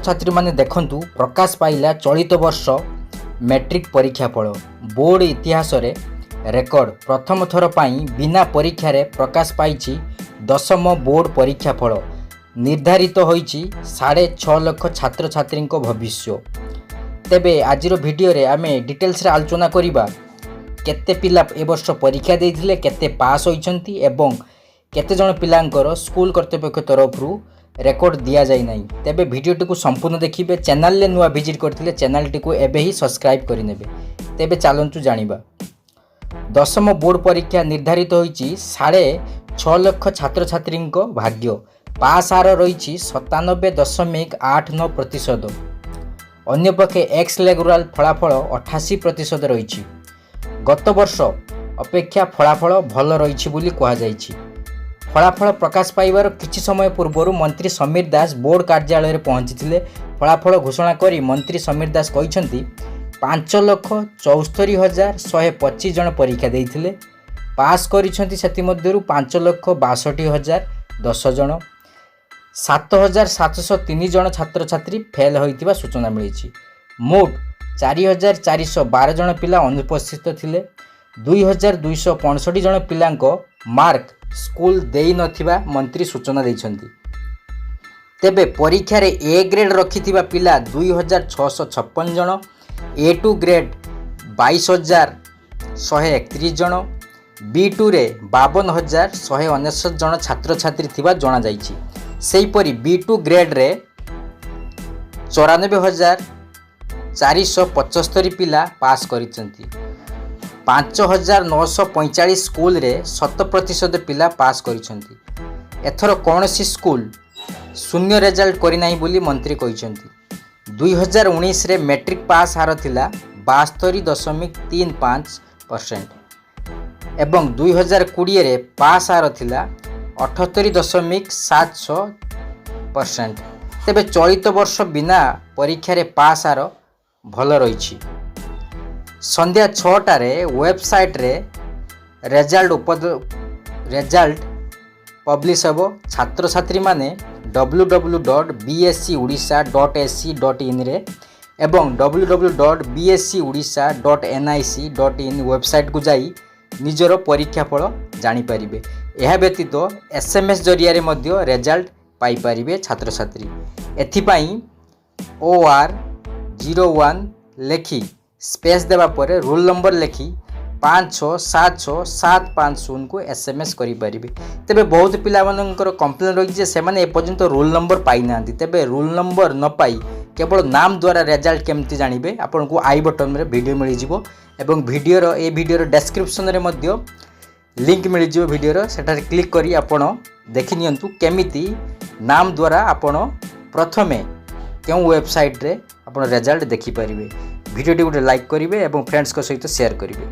छात्र माने देखंतु प्रकाश पाइला चलित वर्ष मैट्रिक परीक्षा फल बोर्ड इतिहास रे रेकर्ड प्रथम थर पाई बिना परीक्षा रे प्रकाश पाइछि दशम बोर्ड परीक्षा फल निर्धारित होइछि 6.5 लाख छात्र छात्री भविष्य। तेबे आजिर वीडियो रे आमे डिटेल्स रे आलोचना करिबा केते पिला ए वर्ष परीक्षा देइथिले केते पास होइछंती एवं केते जण पिलांकर स्कूल कर्तृपक्ष तरफ रेकर्ड दिया जाय नाही। तेबे वीडियोटी को संपूर्ण देखिबे। चैनल ले नुआ विजिट करथिले चैनलटी को एबे ही सब्सक्राइब करिनेबे। तेबे चलंतु जानिबा दशम बोर्ड परीक्षा निर्धारित होइछि 6.5 लाख छात्र छात्री भाग्य पास हार रही 97.89%। अन्यपक्षे एक्स लेगुराल फलाफल 88% रही। गत वर्ष अपेक्षा फलाफल भल रही बोली कहुछि। फलाफल प्रकाश पाइबार किछि समय पूर्व मंत्री समीर दास बोर्ड कार्यालय पहुंची फलाफल घोषणा करी मंत्री समीर दास कहते 5,74,125 जन परीक्षा देइथिले पास करिसेंती। सेति मध्यरु 5,62,010 जन 7,703 जन छात्र छात्री फेल होइतिबा सूचना मिली। मोट 4,412 जन पिला अनुपस्थित थिले। 2,265 जन पिलांक मार्क स्कूल देई नथिबा मंत्री सूचना दैछंती। तेबे परीक्षा रे ए ग्रेड रखिथिबा पिला 2,656 जन, A2 ग्रेड 22,131 जन, B2 रे 52,199 जन छात्र छात्री थिबा जणा जाईछि। सेहीपरि B2 ग्रेड रे 94,475 पिला पास करिसेंती। 5,945 स्कूल रे 100% पिला पास करिसेंती। एथर कौनसी स्कूल शून्य रिजल्ट करि नाही बोली मंत्री कहिसेंती। 2019 रे मैट्रिक पास हार थिला 72.35% एवं 2020 रे पास हार थिला 78.76%। तेबे चलित वर्ष बिना परीक्षा रे पास हार भल रही। संध्या 6टा रे वेबसाइट रे रिजल्ट पब्लिश हेबो। छात्र छात्री माने www.bscodisha.ac.in रे एवं www.bscodisha.nic.in वेबसाइट को जाई निजर परीक्षा फल जानि परिबे। एहा व्यतीत SMS जरिया रे मध्य रिजल्ट पाई परिबे छात्र छात्री। एथिपाई OR01 लेखि स्पेस देवा परे रोल नंबर लेखि 567675 को SMS करि परिबे। तेबे बहुत पिला मानकर कंप्लेन रही जे सेमाने एपर्यंत रोल नंबर पाई नांती। तेबे रोल नंबर न पाई केवल नाम द्वारा रिजल्ट केमती जानिबे आपन को आई बटन रे वीडियो मिली जिवो एवं वीडियो डिस्क्रिप्शन रे मध्य लिंक मिली जिवो वीडियो सेटारे क्लिक करी आपण देखि नियंतु केमिति नाम द्वारा आपण प्रथमे केउ वेबसाइट रे आपण रिजल्ट देखि परिबे। वीडियो टी लाइक करिवे एवं फ्रेंड्स को सहित शेयर करिवे।